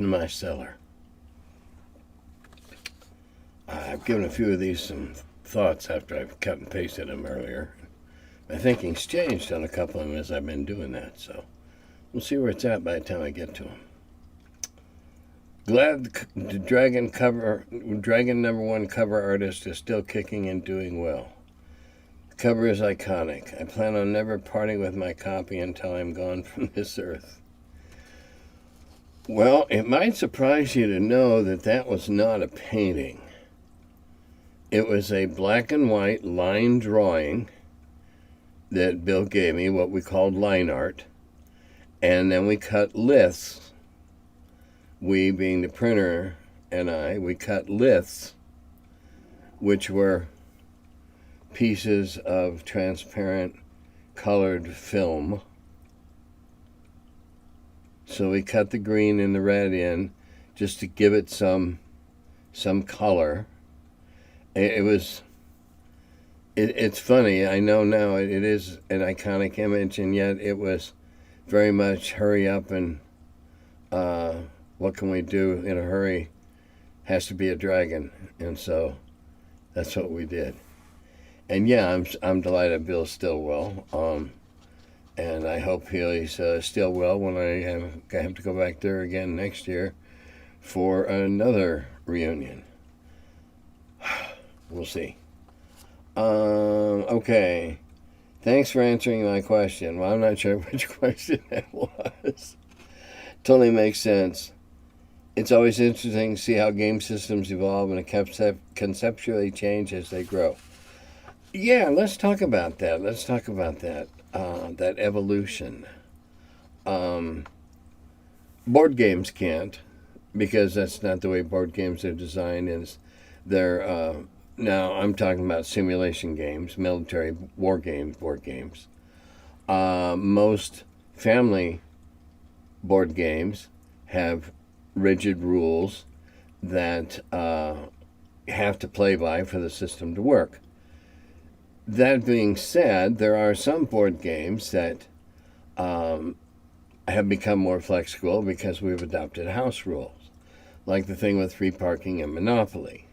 to my cellar. I've given a few of these some thoughts after I've cut and pasted them earlier. My thinking's changed on a couple of them as I've been doing that, so we'll see where it's at by the time I get to them. Glad the Dragon #1 cover artist is still kicking and doing well. The cover is iconic. I plan on never parting with my copy until I'm gone from this earth. Well, it might surprise you to know that that was not a painting. It was a black and white line drawing that Bill gave me, what we called line art, and then we cut liths. We, being the printer, and we cut liths, which were pieces of transparent colored film. So we cut the green and the red in just to give it some color. It's funny, I know now it is an iconic image, and yet it was very much hurry up and what can we do in a hurry? Has to be a dragon, and so that's what we did. And yeah, I'm delighted Bill's still well, and I hope he's still well when I have to go back there again next year for another reunion. We'll see. Okay. Thanks for answering my question. Well, I'm not sure which question that was. Totally makes sense. It's always interesting to see how game systems evolve and conceptually change as they grow. Yeah, let's talk about that. That evolution. Board games can't, because that's not the way board games are designed. They're now I'm talking about simulation games, military war games, board games. Most family board games have rigid rules that have to play by for the system to work. That being said, there are some board games that have become more flexible because we've adopted house rules, like the thing with free parking and Monopoly.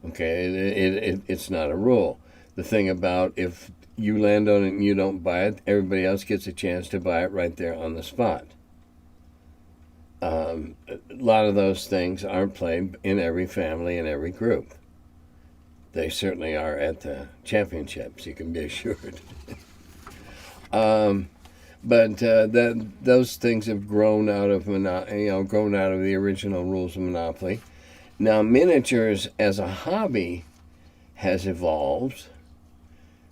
Okay, it's not a rule. The thing about if you land on it and you don't buy it, everybody else gets a chance to buy it right there on the spot. A lot of those things aren't played in every family and every group. They certainly are at the championships, you can be assured. But those things have grown out of the original rules of Monopoly. Now, miniatures as a hobby has evolved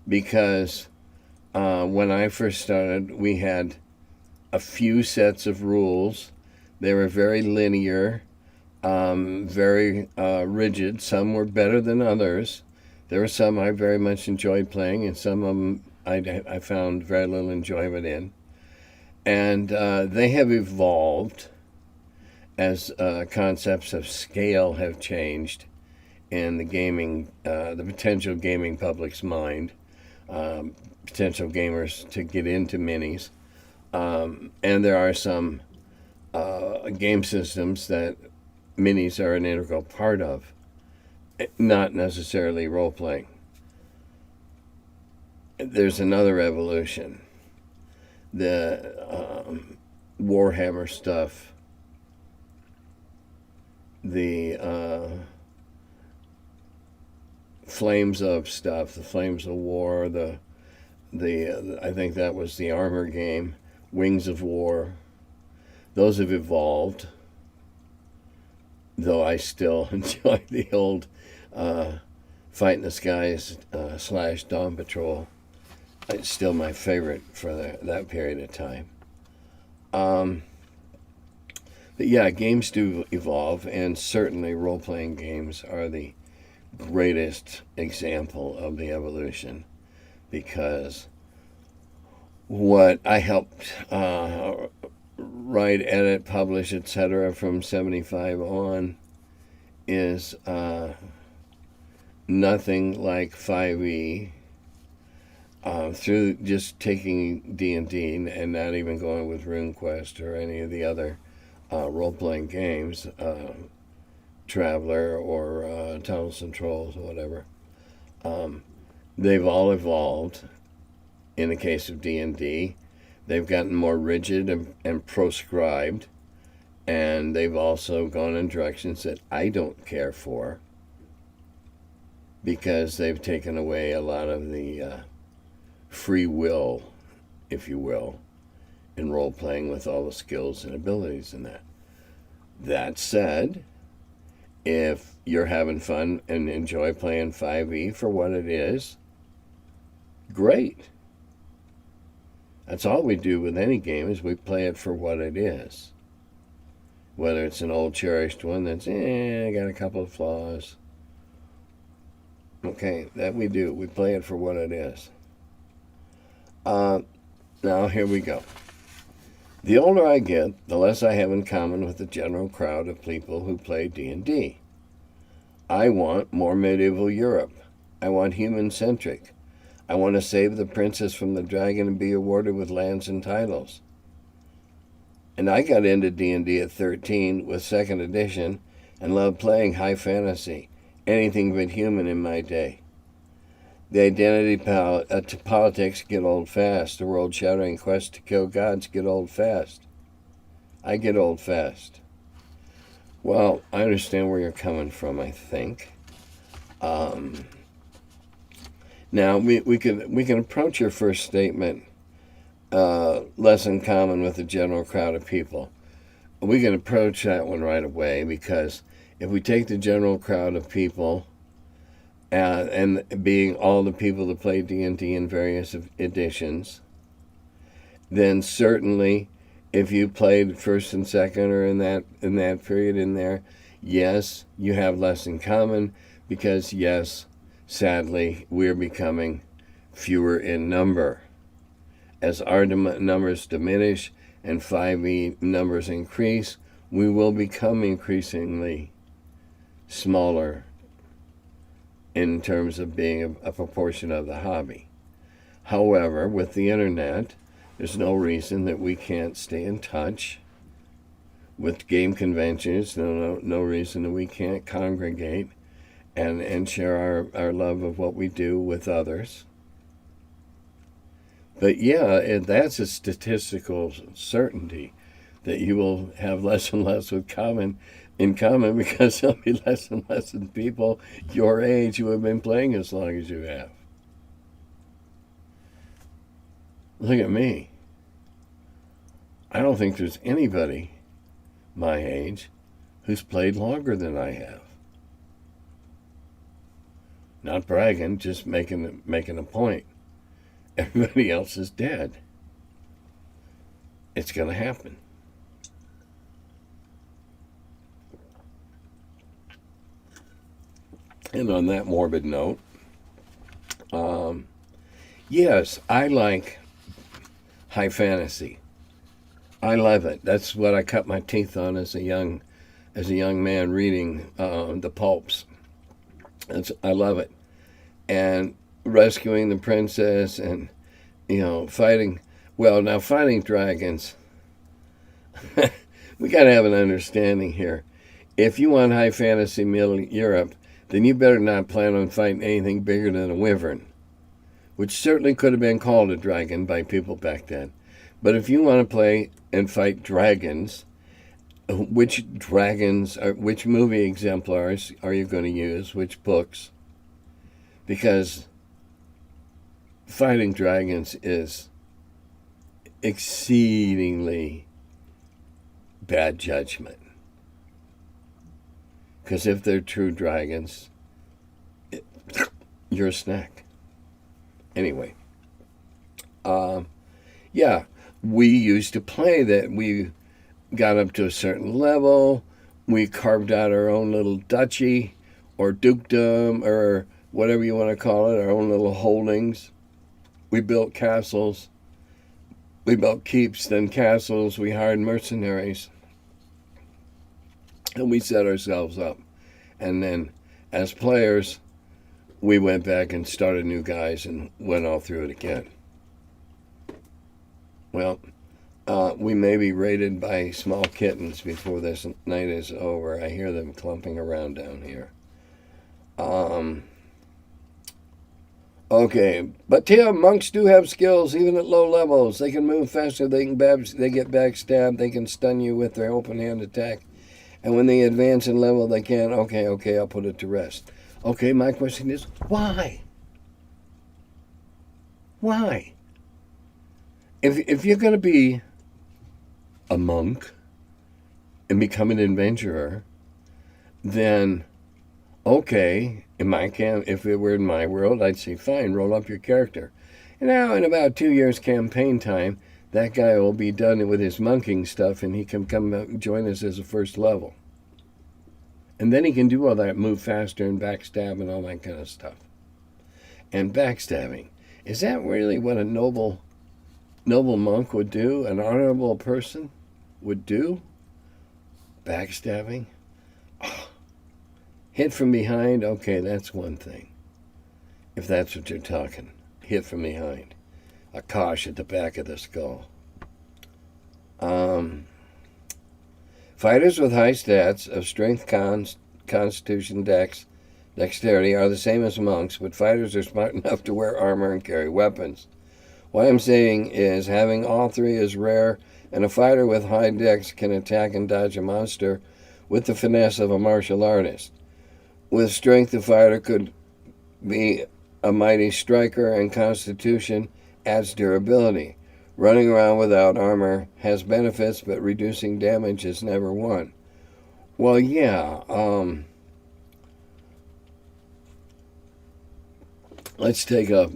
because when I first started, we had a few sets of rules. They were very linear, very rigid. Some were better than others. There were some I very much enjoyed playing, and some of them I found very little enjoyment in. And they have evolved as concepts of scale have changed in the potential gaming public's mind, potential gamers to get into minis. And there are some game systems that minis are an integral part of, not necessarily role-playing. There's another evolution. The Warhammer stuff, the Flames of stuff, the Flames of War, I think that was the armor game, Wings of War. Those have evolved, though I still enjoy the old Fight in the Skies / Dawn Patrol. It's still my favorite for that period of time. But yeah, games do evolve, and certainly role-playing games are the greatest example of the evolution, because what I helped write, edit, publish, etc. from 75 on is nothing like 5e. Through just taking D&D and not even going with RuneQuest or any of the other role-playing games, Traveler or Tunnels and Trolls or whatever. They've all evolved. In the case of D&D, they've gotten more rigid and proscribed, and they've also gone in directions that I don't care for, because they've taken away a lot of the free will, if you will, in role-playing with all the skills and abilities in that. That said, if you're having fun and enjoy playing 5e for what it is, great. That's all we do with any game, is we play it for what it is. Whether it's an old cherished one that's, got a couple of flaws. Okay, that we do. We play it for what it is. Now, here we go. The older I get, the less I have in common with the general crowd of people who play D&D. I want more medieval Europe. I want human-centric. I want to save the princess from the dragon and be awarded with lands and titles. And I got into D&D at 13 with 2nd edition and loved playing high fantasy, anything but human in my day. The identity politics get old fast. The world-shattering quest to kill gods get old fast. I get old fast. Well, I understand where you're coming from, I think. Now, we can approach your first statement less in common with the general crowd of people. We can approach that one right away, because if we take the general crowd of people and being all the people that play D&D in various editions, then certainly if you played first and second or in that period in there, yes, you have less in common, because yes, sadly, we're becoming fewer in number. As our numbers diminish and 5e numbers increase, we will become increasingly smaller in terms of being a proportion of the hobby. However, with the internet, there's no reason that we can't stay in touch. With game conventions, no reason that we can't congregate and share our love of what we do with others. But yeah, that's a statistical certainty that you will have less and less in common, because there'll be less and less people your age who have been playing as long as you have. Look at me. I don't think there's anybody my age who's played longer than I have. Not bragging, just making a point. Everybody else is dead. It's going to happen. And on that morbid note, yes, I like high fantasy. I love it. That's what I cut my teeth on as a young man reading the pulps. I love it. And rescuing the princess and, fighting. Well, now fighting dragons, we got to have an understanding here. If you want high fantasy Middle Europe, then you better not plan on fighting anything bigger than a wyvern, which certainly could have been called a dragon by people back then. But if you want to play and fight dragons, which movie exemplars are you going to use? Which books? Because fighting dragons is exceedingly bad judgment. Because if they're true dragons, you're a snack. Anyway, yeah, we used to play that. We got up to a certain level. We carved out our own little duchy or dukedom or whatever you want to call it, our own little holdings. We built castles. We built keeps, then castles. We hired mercenaries. And we set ourselves up. And then, as players, we went back and started new guys and went all through it again. Well, We may be raided by small kittens before this night is over. I hear them clumping around down here. Okay, but Tim, monks do have skills even at low levels. They can move faster. They get backstabbed. They can stun you with their open hand attack. And when they advance in level, they can. Okay, I'll put it to rest. Okay, my question is, why? Why? If you're going to be a monk and become an adventurer, then okay, if it were in my world, I'd say fine, roll up your character. And now in about 2 years campaign time, that guy will be done with his monking stuff and he can come join us as a first level. And then he can do all that, move faster and backstab and all that kind of stuff. And backstabbing, is that really what a noble monk would do? An honorable person would do? Backstabbing? Oh. Hit from behind, okay, that's one thing. If that's what you're talking. Hit from behind. A kosh at the back of the skull. Fighters with high stats of strength, constitution, dexterity are the same as monks, but fighters are smart enough to wear armor and carry weapons. What I'm saying is having all three is rare, and a fighter with high dex can attack and dodge a monster with the finesse of a martial artist. With strength, the fighter could be a mighty striker, and constitution adds durability. Running around without armor has benefits, but reducing damage is never one. Well, yeah. Let's take a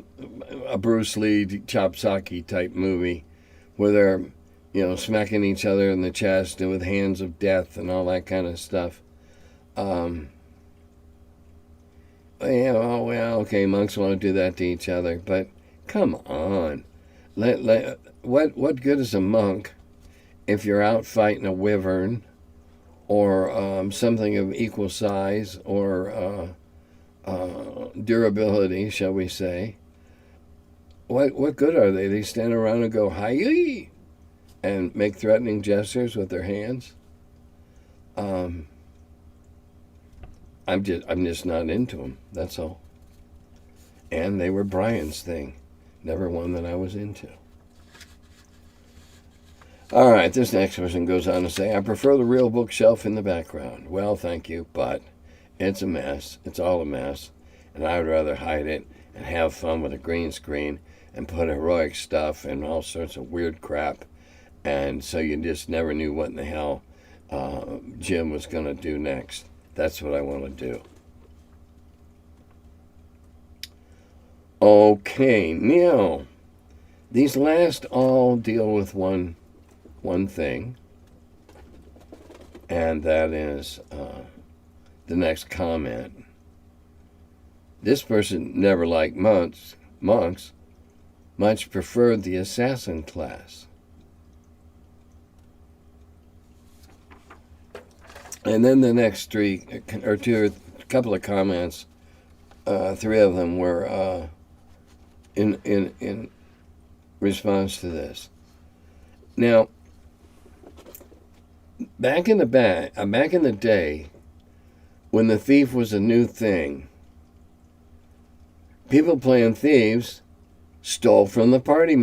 Bruce Lee Chopsaki type movie where they're, smacking each other in the chest and with hands of death and all that kind of stuff. Okay, monks want to do that to each other, but come on. What good is a monk if you're out fighting a wyvern or something of equal size or durability, shall we say? What good are they? They stand around and go, hi-yi, and make threatening gestures with their hands? I'm just not into them, that's all. And they were Brian's thing, never one that I was into. All right, this next person goes on to say, I prefer the real bookshelf in the background. Well, thank you, but it's a mess. It's all a mess, and I would rather hide it and have fun with a green screen and put heroic stuff and all sorts of weird crap, and so you just never knew what in the hell Jim was going to do next. That's what I want to do. Okay, now, these last all deal with one thing, and that is the next comment. This person never liked monks, much preferred the assassin class. And then the next couple of comments, three of them were in response to this. Now, back in the day, when the thief was a new thing, people playing thieves stole from the party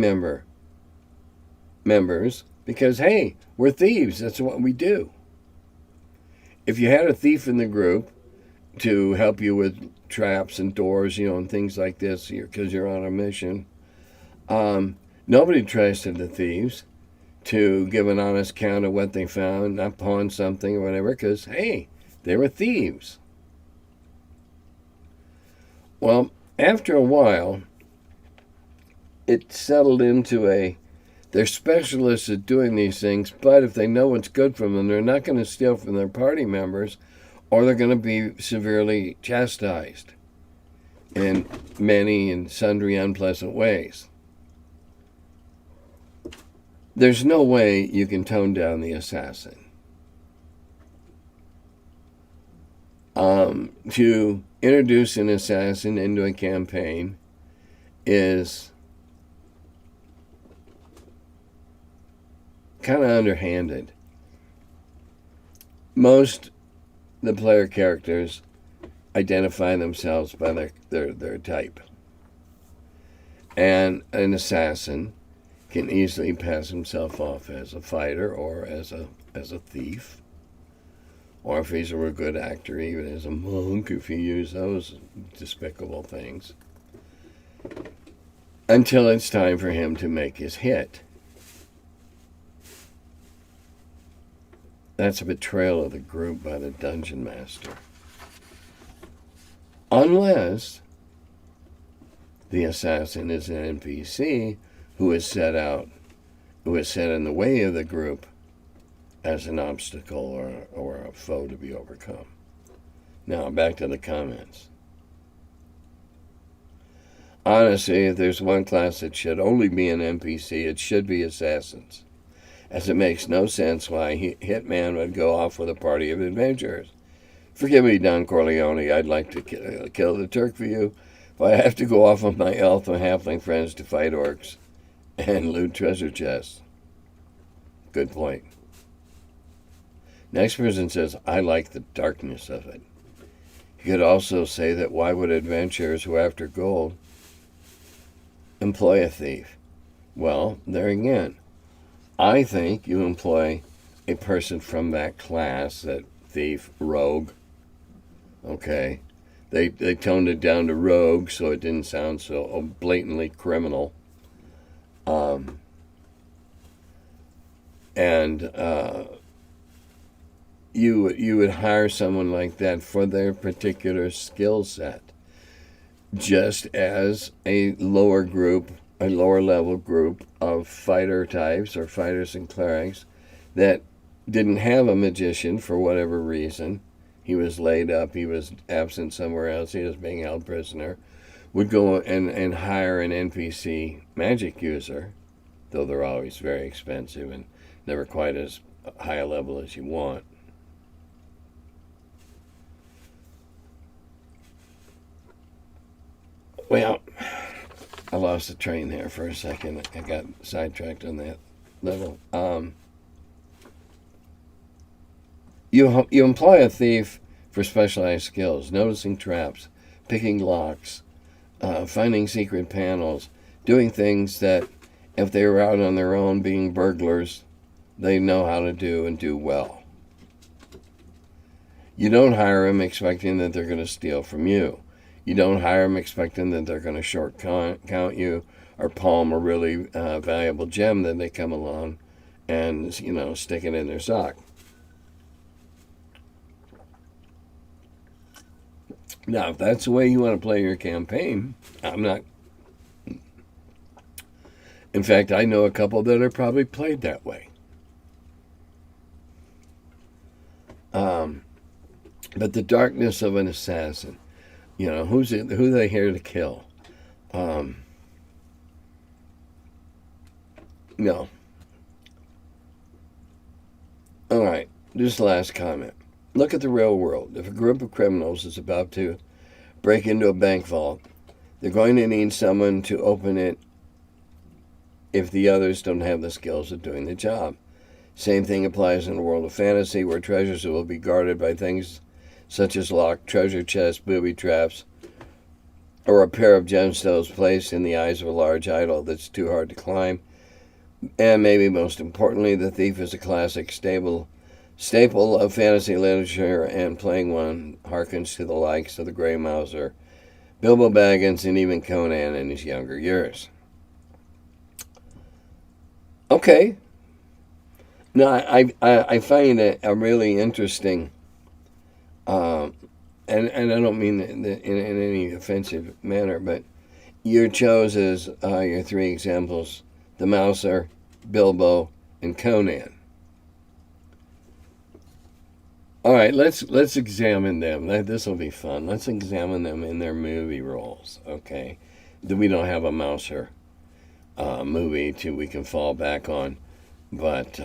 members because, hey, we're thieves. That's what we do. If you had a thief in the group to help you with traps and doors, and things like this, because you're on a mission, nobody trusted the thieves to give an honest count of what they found, not pawn something or whatever, because, hey, they were thieves. Well, after a while, it settled into they're specialists at doing these things, but if they know what's good for them, they're not going to steal from their party members, or they're going to be severely chastised in many and sundry unpleasant ways. There's no way you can tone down the assassin. To introduce an assassin into a campaign is kind of underhanded. Most the player characters identify themselves by their type. And an assassin can easily pass himself off as a fighter or as a thief. Or if he's a real good actor, even as a monk, if you use those despicable things. Until it's time for him to make his hit. That's a betrayal of the group by the dungeon master. Unless the assassin is an NPC who is set in the way of the group as an obstacle or a foe to be overcome. Now, back to the comments. Honestly, if there's one class that should only be an NPC, it should be assassins, as it makes no sense why Hitman would go off with a party of adventurers. Forgive me, Don Corleone, I'd like to kill the Turk for you, but I have to go off with my elf and halfling friends to fight orcs and loot treasure chests. Good point. Next person says, I like the darkness of it. You could also say that why would adventurers who are after gold employ a thief? Well, there again, I think you employ a person from that class, that thief, rogue. Okay. They toned it down to rogue so it didn't sound so blatantly criminal. You would hire someone like that for their particular skill set, just as a lower level group of fighter types or fighters and clerics that didn't have a magician for whatever reason. He was laid up, he was absent somewhere else, he was being held prisoner, would go and hire an NPC magic user, though they're always very expensive and never quite as high a level as you want. Well, I lost the train there for a second. I got sidetracked on that level. You employ a thief for specialized skills, noticing traps, picking locks, finding secret panels, doing things that if they were out on their own being burglars, they know how to do and do well. You don't hire them expecting that they're going to steal from you. You don't hire them expecting that they're going to short count you or palm a really valuable gem that they come along and, stick it in their sock. Now, if that's the way you want to play your campaign, I'm not. In fact, I know a couple that are probably played that way. But the darkness of an assassin, who are they here to kill? No. All right, this last comment. Look at the real world. If a group of criminals is about to break into a bank vault, they're going to need someone to open it if the others don't have the skills of doing the job. Same thing applies in the world of fantasy, where treasures will be guarded by things such as locked treasure chests, booby traps, or a pair of gemstones placed in the eyes of a large idol that's too hard to climb. And maybe most importantly, the thief is a classic staple of fantasy literature, and playing one harkens to the likes of the Grey Mouser, Bilbo Baggins, and even Conan in his younger years. Okay. Now, I find it a really interesting, and I don't mean in any offensive manner, but you chose as your three examples the Mouser, Bilbo, and Conan. All right, let's examine them. This will be fun. Let's examine them in their movie roles, okay? We don't have a Mouser movie we can fall back on, but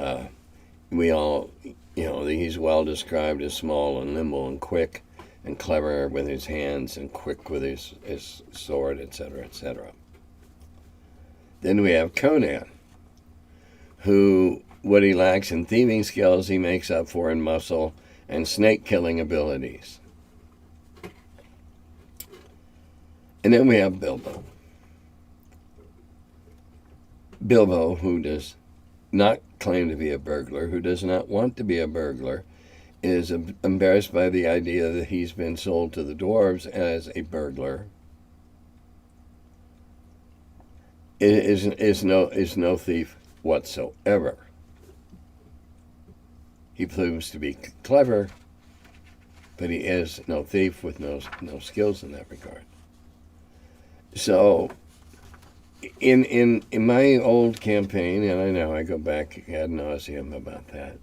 we all, he's well described as small and nimble and quick and clever with his hands and quick with his sword, etc., etc. Then we have Conan, who what he lacks in thieving skills, he makes up for in muscle and snake-killing abilities. And then we have Bilbo. Bilbo, who does not claim to be a burglar, who does not want to be a burglar, is embarrassed by the idea that he's been sold to the dwarves as a burglar. Is no thief whatsoever. He proves to be clever, but he is no thief with no skills in that regard. So, in my old campaign, and I know I go back ad nauseum about that,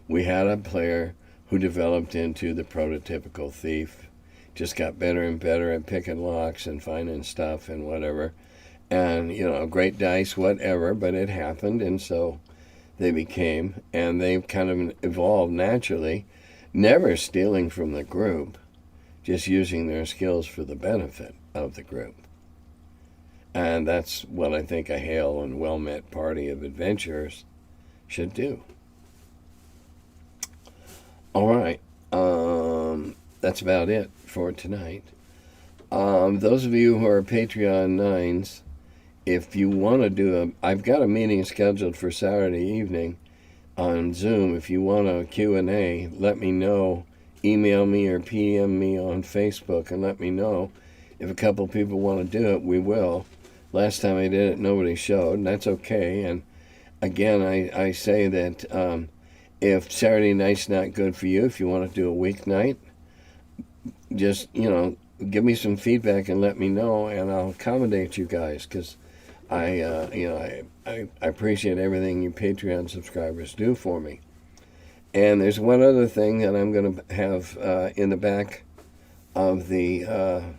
we had a player who developed into the prototypical thief, just got better and better at picking locks and finding stuff and whatever, and, great dice, whatever, but it happened, and so they became, and they kind of evolved naturally, never stealing from the group, just using their skills for the benefit of the group. And that's what I think a hale and well-met party of adventurers should do. All right, that's about it for tonight. Those of you who are Patreon 9s, if you want to do I've got a meeting scheduled for Saturday evening on Zoom. If you want a Q&A, let me know. Email me or PM me on Facebook and let me know. If a couple people want to do it, we will. Last time I did it, nobody showed, and that's okay. And again, I say that if Saturday night's not good for you, if you want to do a weeknight, just, give me some feedback and let me know, and I'll accommodate you guys, because I appreciate everything you Patreon subscribers do for me. And there's one other thing that I'm going to have in the back of the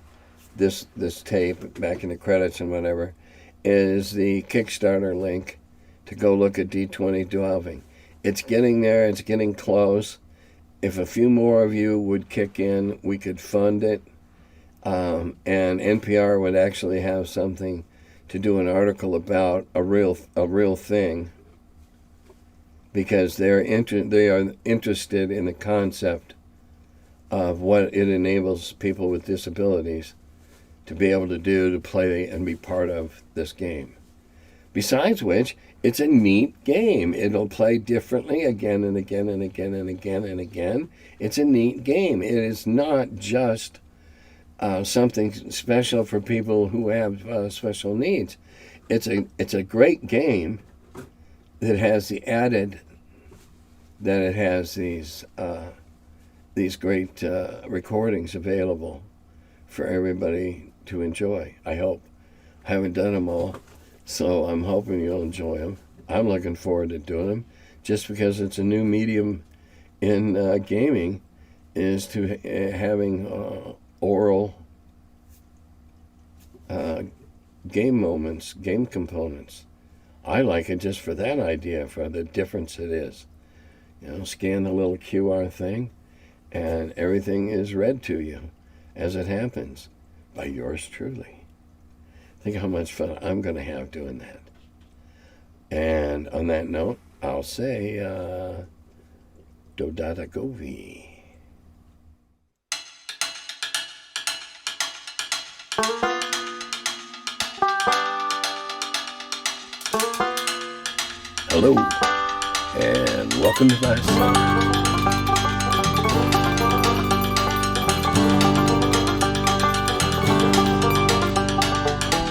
this tape, back in the credits and whatever, is the Kickstarter link to go look at D20 Delving. It's getting there. It's getting close. If a few more of you would kick in, we could fund it, and NPR would actually have something to do an article about a real thing, because they are interested in the concept of what it enables people with disabilities to be able to do, to play and be part of this game. Besides which, it's a neat game. It'll play differently again and again and again and again and again. It's a neat game. It is not just something special for people who have special needs. It's a great game that has the added that it has these great recordings available for everybody to enjoy. I hope. I haven't done them all, so I'm hoping you'll enjoy them. I'm looking forward to doing them, just because it's a new medium in gaming, is to having oral game moments, game components. I like it just for that idea, for the difference it is. Scan the little QR thing, and everything is read to you as it happens by yours truly. Think how much fun I'm going to have doing that. And on that note, I'll say Dodata Govi. Hello, and welcome to my cellar.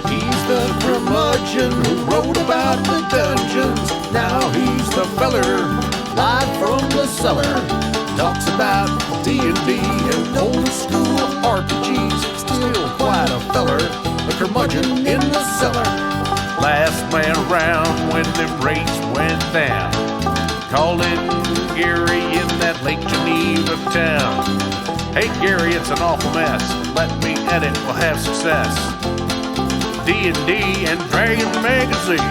He's the curmudgeon who wrote about the dungeons. Now he's the feller, live from the cellar. Talks about D&D and old school RPGs. Still quite a feller, the curmudgeon in the cellar. Last man around when them rates went down. Calling Gary in that Lake Geneva town. Hey Gary, it's an awful mess. Let me edit, we'll have success. D&D and Dragon Magazine.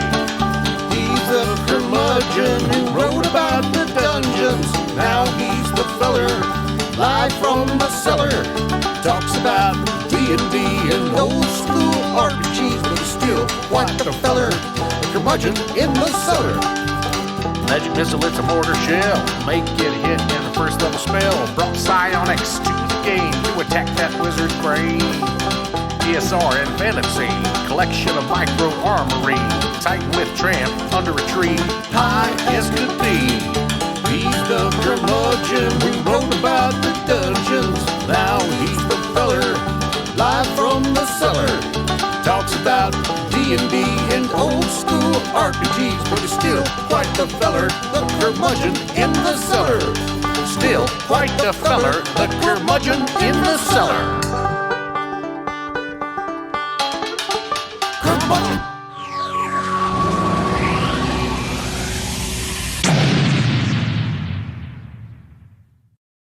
He's the curmudgeon who wrote about the dungeons. Now he's the feller, live from the cellar. Talks about D&D and old school RPGs, but he's still quite the feller, the curmudgeon in the cellar. Magic missile, it's a mortar shell. Make it hit in the first level spell. Brought psionics to the game to attack that wizard's brain. ESR and fantasy, collection of micro armory. Titan with tramp under a tree, high as could be. He's the curmudgeon who wrote about the dungeons. Now he's the feller, live from the cellar. Talks about D&D and old school RPGs, but he's still quite the feller, the curmudgeon in the cellar. Still quite the feller, the curmudgeon in the cellar. Curmudgeon.